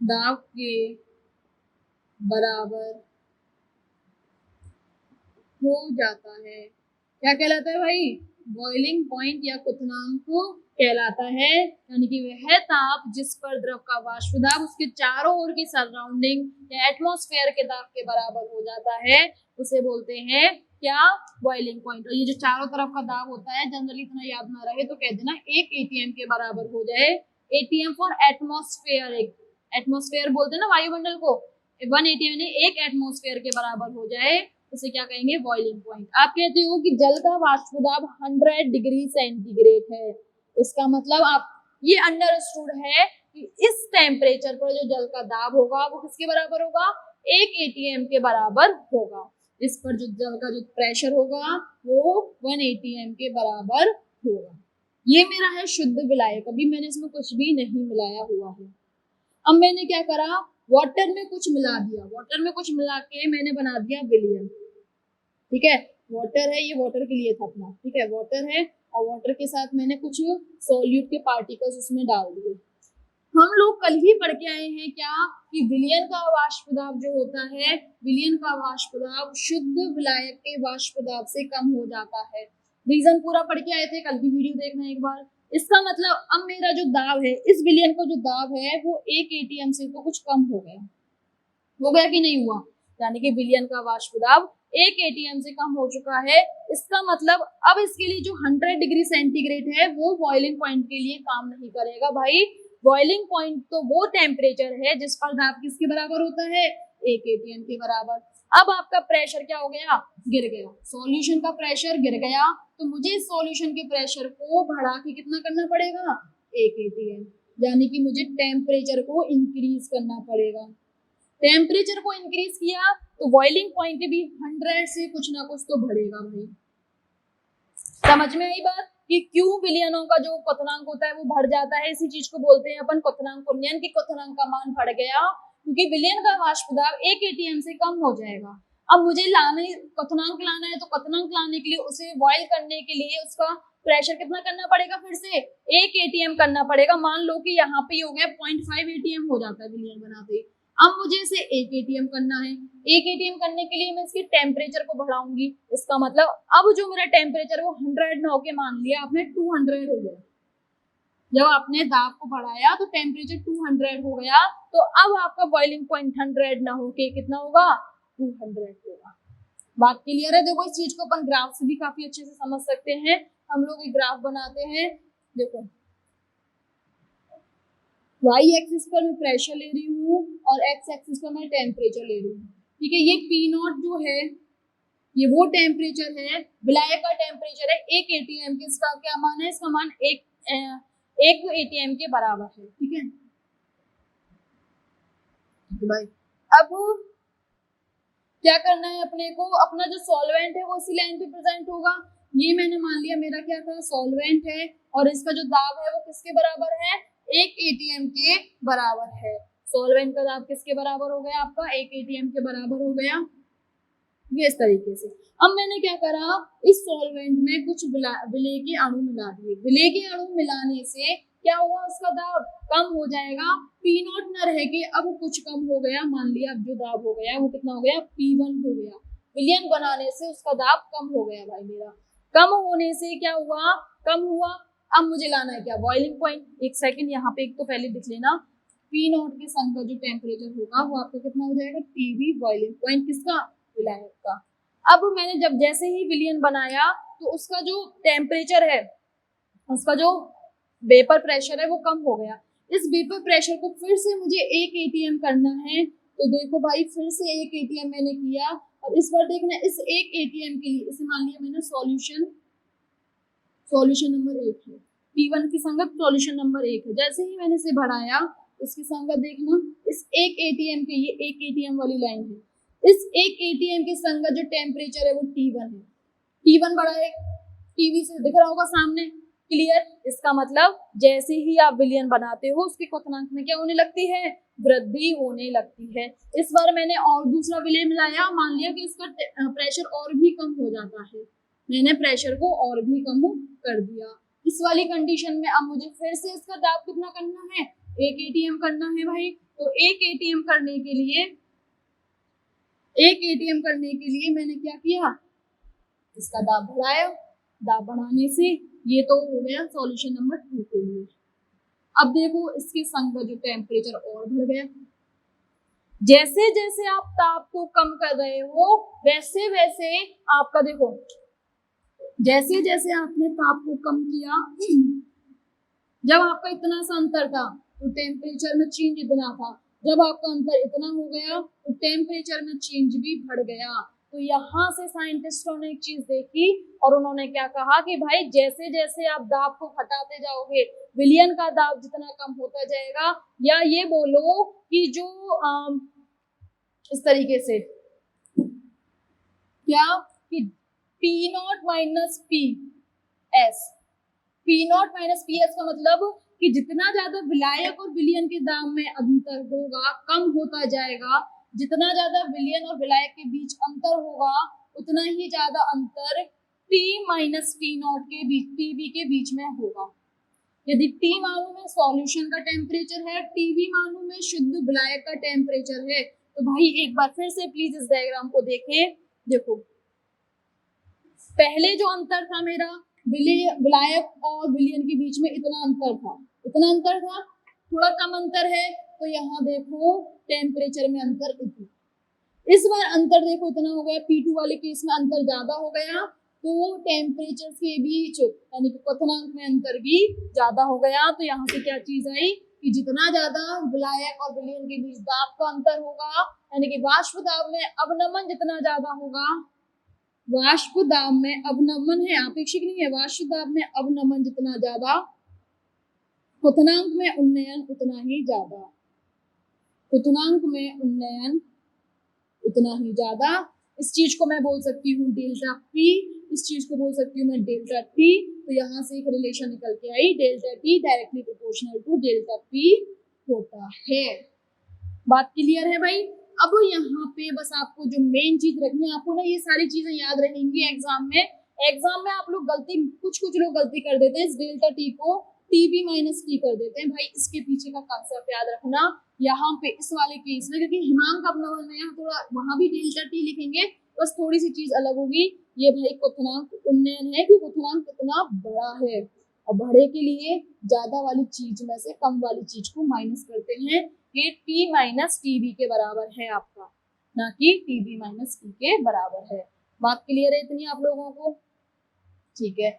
दाब के बराबर हो जाता है। क्या कहलाता है भाई? बॉइलिंग पॉइंट या क्वथनांक कहलाता है। यानी कि वह ताप जिस पर द्रव का वाष्प दाब उसके चारों ओर की सराउंडिंग या एटमॉस्फेयर के दाब के बराबर हो जाता है, उसे बोलते हैं क्या? Boiling point. और ये जो चारों तरफ का दाब होता है, जनरली इतना याद ना रहे तो कह देना 1 ATM के बराबर हो जाए। ATM फॉर एटमॉस्फेयर, एटमॉस्फेयर बोलते हैं ना वायुमंडल को, 1 ATM यानी 1 एटमॉस्फेयर के बराबर हो जाए, उसे क्या कहेंगे? Boiling point. आप कहते हो कि जल का वाष्प दाब 100 डिग्री सेंटीग्रेड है, इसका मतलब आप ये अंडरस्टूड है कि इस टेम्परेचर पर जो जल का दाब होगा वो किसके बराबर होगा? 1 ATM के बराबर होगा। इस पर जो जल का जो प्रेशर होगा वो 1 ATM के बराबर होगा। ये मेरा है शुद्ध विलायक, अभी मैंने इसमें कुछ भी नहीं मिलाया हुआ है। अब मैंने क्या करा? वाटर में कुछ मिला दिया, वाटर में कुछ मिला के मैंने बना दिया विलियन। ठीक है, वाटर है, ये वाटर के लिए था अपना, ठीक है, वाटर है और वाटर के साथ मैंने कुछ सॉल्यूट के पार्टिकल्स उसमें डाल दिए। हम लोग कल ही पढ़ के आए हैं क्या कि विलयन का वाष्प दाब जो होता है, विलयन का वाष्प दाब शुद्ध विलायक के वाष्प दाब से कम हो जाता है। रीजन पूरा पढ़ के आए थे, कल की वीडियो देखना एक बार। इसका मतलब अब मेरा जो दाब है, इस विलयन का जो दाब है वो 1 ATM से तो कुछ कम हो गया, हो गया कि नहीं हुआ? यानी कि विलयन का वाष्प दाब 1 ATM से कम हो चुका है। इसका मतलब अब इसके लिए जो 100 डिग्री सेंटीग्रेड है वो बॉइलिंग पॉइंट के लिए काम नहीं करेगा भाई। बॉइलिंग पॉइंट तो वो टेम्परेचर है जिस पर दाब किसके बराबर होता है? 1 ATM के बराबर। अब आपका प्रेशर क्या हो गया? गिर गया। सॉल्यूशन का प्रेशर गिर गया, तो मुझे इस सॉल्यूशन के प्रेशर को बढ़ा के कितना करना पड़ेगा? 1 ATM। यानी कि मुझे टेम्परेचर को इंक्रीज करना पड़ेगा। टेम्परेचर को इंक्रीज किया तो बॉइलिंग पॉइंट भी 100 से कुछ ना कुछ तो बढ़ेगा भाई। समझ में आई बात कि क्यों विलयनों का जो क्वथनांक होता है वो बढ़ जाता है? इसी चीज को बोलते हैं अपन क्वथनांक। विलयन के क्वथनांक का मान बढ़ गया क्योंकि विलयन का वाष्प दाब 1 ATM से कम हो जाएगा। अब मुझे क्वथनांक लाना है, तो क्वथनांक लाने के लिए उसे बॉइल करने के लिए उसका प्रेशर कितना करना पड़ेगा? फिर से 1 ATM करना पड़ेगा। मान लो कि यहाँ पे हो गया 0.5 ATM हो जाता है विलयन बनाते। अब मुझे इसे 1 ATM करना है। 1 ATM करने के लिए मैं इसके टेम्परेचर को बढ़ाऊंगी। इसका मतलब अब जो मेरा टेम्परेचर वो 100 ना होके, मान लिया आपने 200 हो गया। जब आपने दाब को बढ़ाया तो टेम्परेचर 200 हो गया, तो अब आपका बॉइलिंग पॉइंट 100 ना होके कितना होगा? 200 होगा। बात क्लियर है? देखो इस चीज को अपन ग्राफ से भी काफी अच्छे से समझ सकते हैं। हम लोग एक ग्राफ बनाते हैं। देखो y एक्सिस पर मैं प्रेशर ले रही हूँ और x एक्सिस पर मैं टेम्परेचर ले रही हूँ। ठीक है, ये P0 जो है ये वो टेम्परेचर है, विलायक का टेम्परेचर है 1 ATM के। इसका क्या मान है? इसका मान 1 ATM के बराबर है। ठीक है भाई, अब क्या करना है अपने को? अपना जो सॉल्वेंट है वो इसी लाइन पे प्रेजेंट होगा। ये मैंने मान लिया मेरा क्या था? सॉल्वेंट है, और इसका जो दाब है वो किसके बराबर है? 1 ATM के बराबर है। सॉल्वेंट का दाब किसके बराबर हो गया? आपका 1 ATM के बराबर हो गया। ये इस तरीके से। अब मैंने क्या करा? इस सॉल्वेंट में कुछ विलेय के अणु मिला दिए। विलेय के अणु मिलाने से क्या हुआ? उसका दाब कम हो जाएगा। P0 न रह के अब कुछ कम हो गया। मान लिया अब जो दाब हो गया वो कितना हो गया? P1 हो गया। विलयन बनाने से उसका दाब कम हो गया भाई मेरा। कम होने से क्या हुआ? कम हुआ। अब मुझे लाना है क्या? Boiling point. एक सेकेंड, यहाँ पे एक तो पहले लिख लेना। P0 के संग का जो टेम्परेचर होगा वो आपका कितना हो जाएगा? TB बॉइलिंग पॉइंट किसका? विलायक का। अब मैंने जब जैसे ही विलयन बनाया तो उसका जो टेम्परेचर है, उसका जो वेपर प्रेशर है वो कम हो गया। इस वेपर प्रेशर को फिर से मुझे 1 ATM करना है। तो देखो भाई, फिर से 1 ATM मैंने किया, और इस बार देखना इस 1 ATM के लिए इसे मान लिया मैंने सॉल्यूशन नंबर 1 है। P1 की संगत सॉल्यूशन नंबर 1 है। जैसे ही मैंने इसे बढ़ाया इसकी संगत देखना, इस एक एटीएम के, ये एक एटीएम वाली लाइन है, इस एक एटीएम के संगत जो टेम्परेचर है वो T1 है। T1 बड़ा है, टीवी से दिख रहा होगा सामने, क्लियर। इसका मतलब जैसे ही आप विलयन बनाते हो उसके क्वथनांक में क्या होने लगती है, वृद्धि होने लगती है। इस बार मैंने और दूसरा विलय मिलाया, मान लिया कि इसका प्रेशर और भी कम हो जाता है, मैंने प्रेशर को और भी कम कर दिया। इस वाली कंडीशन में अब मुझे फिर से इसका दाब कितना करना है, एक एटीएम करना है भाई। तो एक एटीएम करने के लिए मैंने क्या किया, इसका दाब बढ़ाया। दाब बढ़ाने से ये तो हो गया सॉल्यूशन नंबर 2 के लिए। अब देखो इसके संगत जो टेम्परेचर और बढ़ गया, जैसे जैसे आप ताप को कम कर रहे हो वैसे वैसे आपका देखो, जैसे जैसे आपने ताप को कम किया, जब आपका इतना सा अंतर था तो टेम्परेचर में चेंज इतना था, जब आपका अंतर इतना हो गया तो टेम्परेचर में चेंज भी बढ़ गया। तो यहाँ से साइंटिस्टों ने एक चीज देखी और उन्होंने क्या कहा कि भाई जैसे जैसे आप दाब को घटाते जाओगे, विलयन का दाब जितना कम होता जाएगा, या ये बोलो कि जो इस तरीके से क्या कि P0 minus P S, P0 minus P S का मतलब कि जितना ज्यादा विलायक और विलयन के दाब में अंतर होगा, कम होता जाएगा, जितना ज्यादा विलयन और विलायक के बीच अंतर होगा उतना ही ज्यादा अंतर T माइनस T0 के बीच, Tb के बीच में होगा। यदि T मालूम है सॉल्यूशन का टेम्परेचर है, Tb मालूम है शुद्ध विलायक का टेम्परेचर है, तो भाई एक बार फिर से प्लीज इस डायग्राम को देखें। देखो पहले जो अंतर था मेरा विलायक और विलयन के बीच में इतना अंतर था, थोड़ा कम अंतर है, तो यहाँ देखो टेम्परेचर में अंतर इतना, इस बार अंतर देखो इतना हो गया, P2 वाले केस में अंतर ज्यादा हो गया, तो टेम्परेचर के बीच यानी कि क्वथनांक में अंतर भी ज्यादा हो गया। तो यहाँ से क्या चीज आई कि जितना ज्यादा विलायक और विलयन के बीच दाब का अंतर होगा, यानी कि वाष्प दाब में अवनमन जितना ज्यादा होगा, वाष्प दाब में अवनमन है, आपेक्षिक नहीं है, वाष्प दाब में अवनमन जितना ज्यादा, क्वथनांक में उन्नयन उतना ही ज्यादा, क्वथनांक में उन्नयन उतना ही ज्यादा। इस चीज को मैं बोल सकती हूँ डेल्टा P, इस चीज को बोल सकती हूँ मैं डेल्टा T। तो यहाँ से एक रिलेशन निकल के आई, delta T directly proportional to delta P होता है। बात क्लियर है भाई। अब यहाँ पे बस आपको जो मेन चीज रखनी है, आपको ना ये सारी चीजें याद रहेंगी एग्जाम में। एग्जाम में आप लोग कुछ लोग गलती कर देते हैं, इस डेल्टा T को Tb माइनस T कर देते हैं। भाई इसके पीछे का कांसेप्ट याद रखना। यहाँ पे इस वाले केस में, क्योंकि हिमांक अवनमन में यहाँ थोड़ा वहां भी डेल्टा T लिखेंगे, बस थोड़ी सी चीज अलग होगी। ये भाई क्वथनांक उन्नयन है कि क्वथनांक कितना बड़ा है, और बड़े के लिए ज्यादा वाली चीज में से कम वाली चीज को माइनस करते हैं। ये T माइनस Tb के बराबर है आपका, ना कि Tb माइनस T के बराबर है। बात क्लियर है इतनी आप लोगों को? ठीक है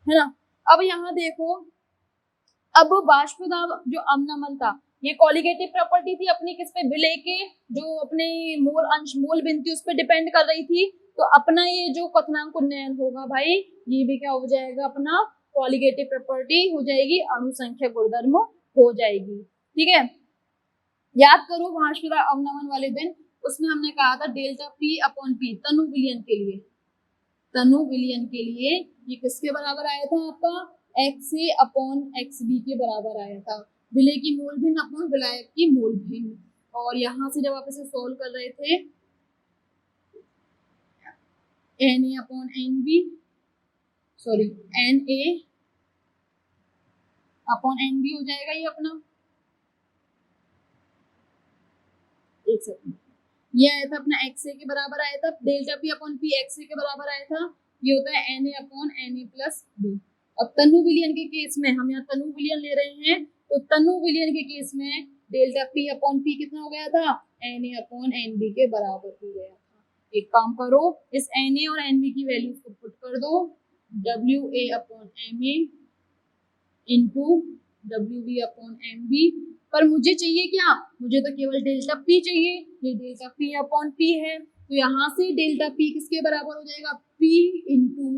ना। अब यहाँ देखो, अब वाष्प दाब जो अवनमन था, ये कॉलिगेटिव प्रॉपर्टी थी अपनी किस पे, विलय के जो अपने मोल अंश मोल बिंदु उस पर डिपेंड कर रही थी। तो अपना ये जो क्वथनांक उन्नयन होगा भाई, ये भी क्या हो जाएगा, अपना कॉलिगेटिव प्रॉपर्टी हो जाएगी, अणु संख्या गुणधर्म हो जाएगी। ठीक है, याद करो वाष्प दाब अवनमन वाले दिन उसमें हमने कहा था डेल्टा P अपॉन P तनु विलयन के लिए ये किसके बराबर आया था आपका, XA अपॉन XB के बराबर आया था, विलय की मोल भिन्न अपॉन विलायक की मोल भिन्न। और यहाँ से जब आप इसे सोल्व कर रहे थे, Na upon NB, sorry Na upon NB हो जाएगा ये अपना, एक सेकंड, ये आया था अपना XA के बराबर आया था, delta P upon P XA के बराबर आया था, ये होता है Na upon Na plus B। अब तनु विलयन के केस में हम यहाँ तनु विलयन ले रहे हैं, तो तनु विलयन के केस में डेल्टा P अपॉन P कितना हो गया था, Na अपॉन NB के बराबर हो गया था। एक काम करो, इस Na और NB की वैल्यूज को पुट कर दो, WA upon MA into WB upon MB। पर मुझे चाहिए क्या, मुझे तो केवल डेल्टा P चाहिए, ये डेल्टा P अपॉन P है, तो यहाँ से डेल्टा P किसके बराबर हो जाएगा, P इंटू,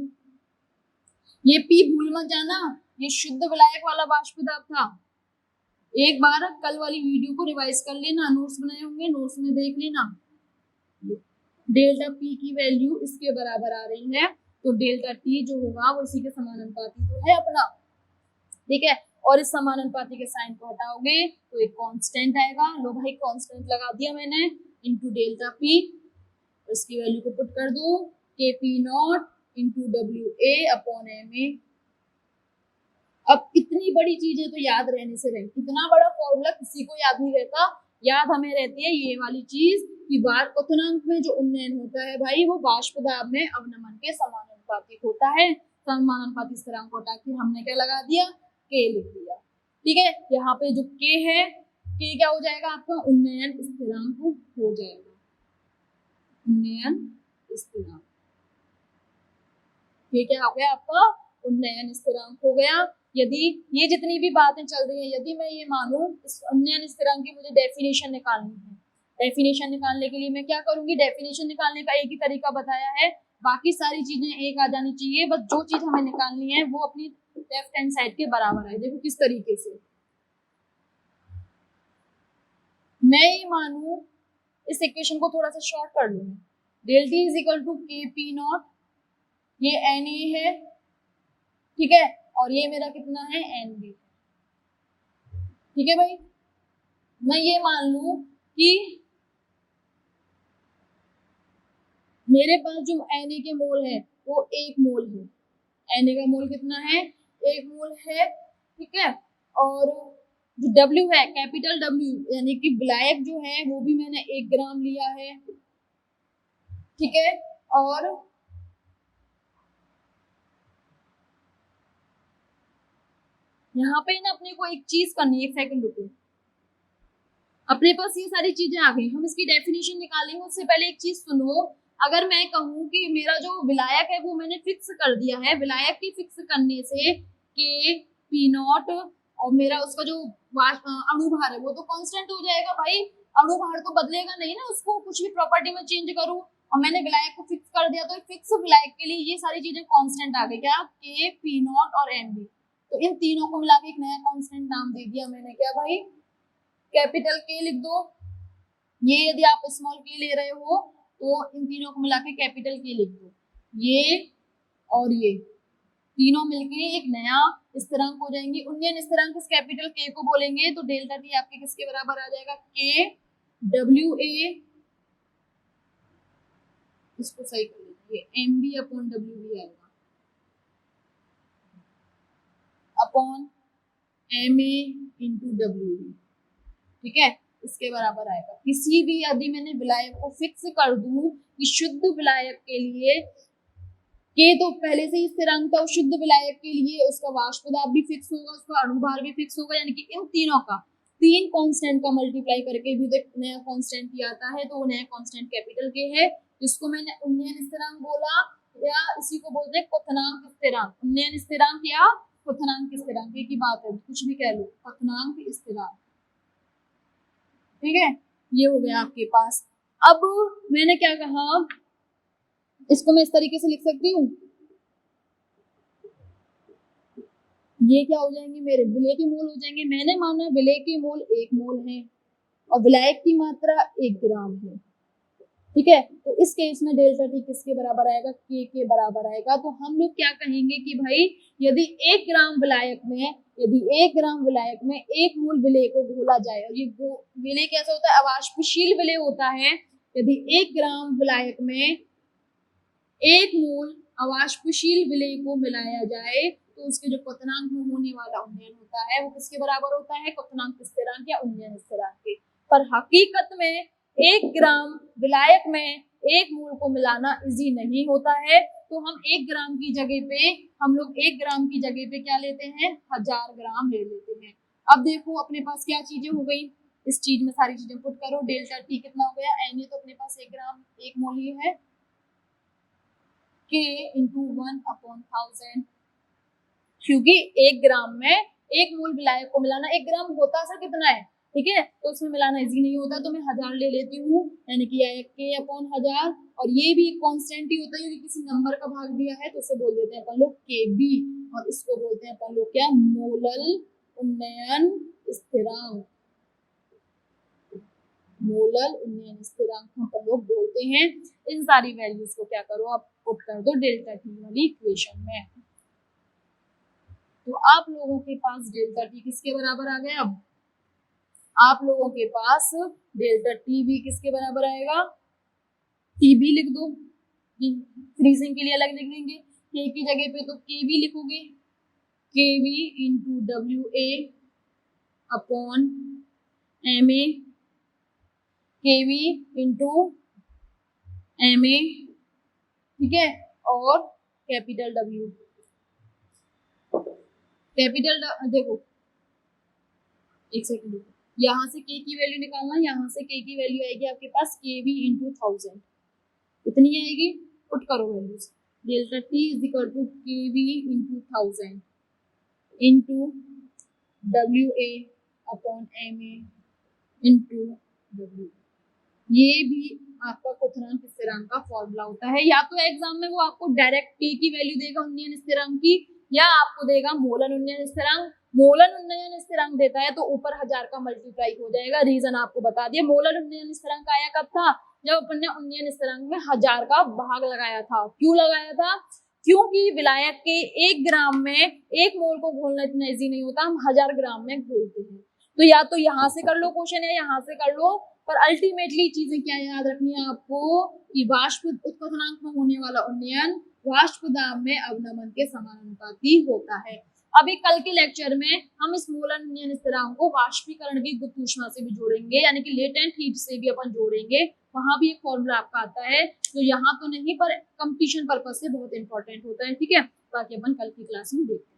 ये P भूल मत जाना, ये शुद्ध विलायक वाला वाष्प दाब था, एक बार कल वाली वीडियो को रिवाइज कर लेना, नोट्स बनाए होंगे, नोट्स में देख लेना। डेल्टा पी की वैल्यू इसके बराबर आ रही है, तो डेल्टा टी जो होगा वो इसी के समानुपाती तो है अपना, ठीक है। और इस समानुपाती के साइन को हटाओगे तो एक कांस्टेंट आएगा। लो भाई कांस्टेंट लगा दिया मैंने, इनटू डेल्टा पी, इसकी वैल्यू को पुट कर दो, K P naught into W A upon M A. अब इतनी बड़ी चीजें तो याद रहने से रहे, इतना बड़ा फॉर्मूला किसी को याद नहीं रहता, याद हमें रहती है ये वाली चीज कि क्वथनांक में जो उन्नयन होता है भाई वो वाष्प दाब में अवनमन के समानुपातिक होता है। समानुपाती स्थिरांक को हटा के हमने क्या लगा दिया, के लिख दिया, ठीक है। यहाँ पे जो के है, के क्या हो जाएगा आपका, उन्नयन स्थिरांक हो जाएगा, उन्नयन स्थिरांक। ये क्या हो गया आपका, उन्नयन स्थिरांक हो गया। यदि ये जितनी भी बातें चल रही हैं, यदि मैं ये मानूं इस उन्नयन स्थिरांक की मुझे डेफिनेशन निकालनी है, डेफिनेशन निकालने के लिए मैं क्या करूंगी, डेफिनेशन निकालने का एक ही तरीका बताया है, बाकी सारी चीजें एक आ जानी चाहिए, बस जो चीज हमें निकालनी है वो अपनी लेफ्ट हैंड साइड के बराबर है। देखो किस तरीके से मैं ये मानू, इस इक्वेशन को थोड़ा सा शॉर्ट कर लूं, del T is equal to K P naught, ये एन ए है, ठीक है, और ये मेरा कितना है, एन बी, ठीक है भाई। मैं ये मान लू कि मेरे पास जो एन ए के मोल है वो 1 मोल है, एन ए का मोल कितना है, 1 मोल है, ठीक है। और जो डब्ल्यू है, कैपिटल डब्ल्यू यानी कि विलायक जो है वो भी मैंने 1 ग्राम लिया है, ठीक है। और यहाँ पे ना अपने को एक चीज करनी है, 1 सेकंड रुको, अपने पास ये सारी चीजें आ गई, हम इसकी डेफिनेशन निकालेंगे, उससे पहले एक चीज सुनो। अगर मैं कहूँ कि मेरा जो विलायक है वो मैंने फिक्स कर दिया है, विलायक की फिक्स करने से के पी नॉट और मेरा उसका जो अणुभार है वो तो कांस्टेंट हो जाएगा भाई, अणुभार तो बदलेगा नहीं ना, उसको कुछ भी प्रॉपर्टी में चेंज करूँ, और मैंने विलायक को फिक्स कर दिया तो फिक्स विलायक के लिए ये सारी चीजें कांस्टेंट आ गई, क्या, के पी नॉट और एम बी। तो इन तीनों को मिला के एक नया कांस्टेंट नाम दे दिया मैंने, क्या भाई, कैपिटल के लिख दो। ये यदि आप स्मॉल के ले रहे हो तो इन तीनों को मिला के कैपिटल के लिख दो, ये और ये तीनों मिलके एक नया स्थिरांक हो जाएंगे। उन्नयन स्थिरांक इस कैपिटल के को बोलेंगे, तो डेल्टा टी आपके किसके बराबर आ जाएगा, के डब्ल्यू ए, इसको सही कर लीजिए, M B upon W B आएगा, upon M A into W B, ठीक है, इसके बराबर आएगा। किसी भी यदि मैंने विलायक को फिक्स कर दूं कि शुद्ध विलायक के लिए के तो पहले से ही स्थिरांक था, शुद्ध विलायक के लिए उसका वाष्प दाब भी फिक्स होगा, उसका अणुभार भी फिक्स होगा, यानी कि इन तीनों का 3 कांस्टेंट का मल्टीप्लाई करके भी एक नया कांस्टेंट ही आता है, तो वो नया कांस्टेंट कैपिटल के है, जिसको मैंने उन्नयन स्थिरांक बोला, या इसी को बोलते हैं क्वथनांक स्थिरांक। उन्नयन स्थिरांक या क्वथनांक स्थिरांक की बात है, कुछ भी कह लो, क्वथनांक स्थिरांक, ठीक है। ये हो गया आपके पास। अब मैंने क्या कहा, इसको मैं इस तरीके से लिख सकती हूँ, ये क्या हो जाएंगे मेरे विलय के मोल हो जाएंगे। मैंने माना विलय के मोल 1 मोल है और विलायक की मात्रा 1 ग्राम है, ठीक है। तो इस केस में डेल्टा टी किसके बराबर आएगा, के बराबर आएगा। तो हम लोग क्या कहेंगे कि भाई यदि 1 ग्राम विलायक में, यदि 1 ग्राम विलायक में 1 मोल विलय को घोला जाए, और ये विलय कैसे होता है, अवाष्पशील विलय होता है। यदि 1 ग्राम विलायक में 1 मोल अवाष्पशील विलय को मिलाया जाए तो उसके जो क्वथनांक में होने वाला उन्नयन होता है वो किसके बराबर होता है, क्वथनांक स्थिरांक या उन्नयन स्थिरांक के। पर हकीकत में 1 ग्राम विलायक में 1 मोल को मिलाना इजी नहीं होता है, तो हम 1 ग्राम की जगह पे, हम लोग 1 ग्राम की जगह पे क्या लेते हैं, 1000 ग्राम ले लेते हैं। अब देखो अपने पास क्या चीजें हो गई, इस चीज में सारी चीजें पुट करो, डेल्टा टी कितना हो गया, एन ए तो अपने पास 1 ग्राम 1 मोल ही है, के इंटू 1/1000, क्योंकि 1 ग्राम में 1 मोल विलायक को मिलाना, 1 ग्राम होता सर कितना है, ठीक है, तो उसमें मिलाना इजी नहीं होता, तो मैं 1000 ले लेती हूँ, यानी कि के अपॉन 1000, और ये भी कांस्टेंट ही होता है क्योंकि किसी नंबर का भाग दिया है, तो उसे बोल देते हैं अपन लोग के बी, और इसको बोलते हैं अपन लोग क्या, मोलल उन्नयन स्थिरांक, मोलर उन्नयन स्थिरांक अपन लोग बोलते हैं। इन सारी वैल्यूज को क्या करो, आप पुट कर दो डेल्टा टी वाली इक्वेशन में। तो आप लोगों के पास डेल्टा टी किसके बराबर आ गया, अब आप लोगों के पास डेल्टा टी भी किसके बराबर आएगा, टी बी लिख दो, फ्रीजिंग के लिए अलग लिख देंगे, के की जगह पे तो के बी लिखोगे, K V into W A upon M A, K V into M A, ठीक है, और कैपिटल डब्ल्यू, कैपिटल देखो एक सेकंड, यहाँ से के की वैल्यू निकालना, यहाँ से के की वैल्यू आएगी आपके पास के वी इंटू 1000, इतनी आएगी, पुट करो values, delta T is equal to K V into 1000 into W A upon M A into W. ये भी आपका क्वथनांक स्थिरांक का फॉर्मूला होता है। या तो एग्जाम में वो आपको डायरेक्ट के की वैल्यू देगा उन्नयन स्थिरांक की, या आपको देगा मोलन उन्नयन स्थिरांक। मोलन उन्नयन स्थिरांक देता है तो ऊपर 1000 का मल्टीप्लाई हो जाएगा। रीजन आपको बता दिया, मोलन उन्नयन स्थिरांक आया कब था, जब अपन ने उन्नयन स्थिरांक में 1000 का भाग लगाया था। क्यों लगाया था, क्योंकि विलायक के 1 ग्राम में 1 मोल को घोलना इतना इजी नहीं होता, हम 1000 ग्राम में घोलते हैं। तो या तो यहाँ से कर लो क्वेश्चन, या यहाँ से कर लो, पर अल्टीमेटली चीजें क्या याद रखनी है आपको कि वाष्प उत्क्वथनांक में होने वाला उन्नयन वाष्प दाब में अवनमन के समानुपाती होता है। अभी कल के लेक्चर में हम इस मोलन उन्नयन स्थिरांक को वाष्पीकरण की गुप्त ऊष्मा से भी जोड़ेंगे, यानी कि लेटेंट हीट से भी अपन जोड़ेंगे। वहां भी एक फॉर्मूला आपका आता है, तो यहाँ तो नहीं, पर कंपटीशन पर्पज से बहुत इंपॉर्टेंट होता है, ठीक है। बाकी अपन कल की क्लास में देखते हैं।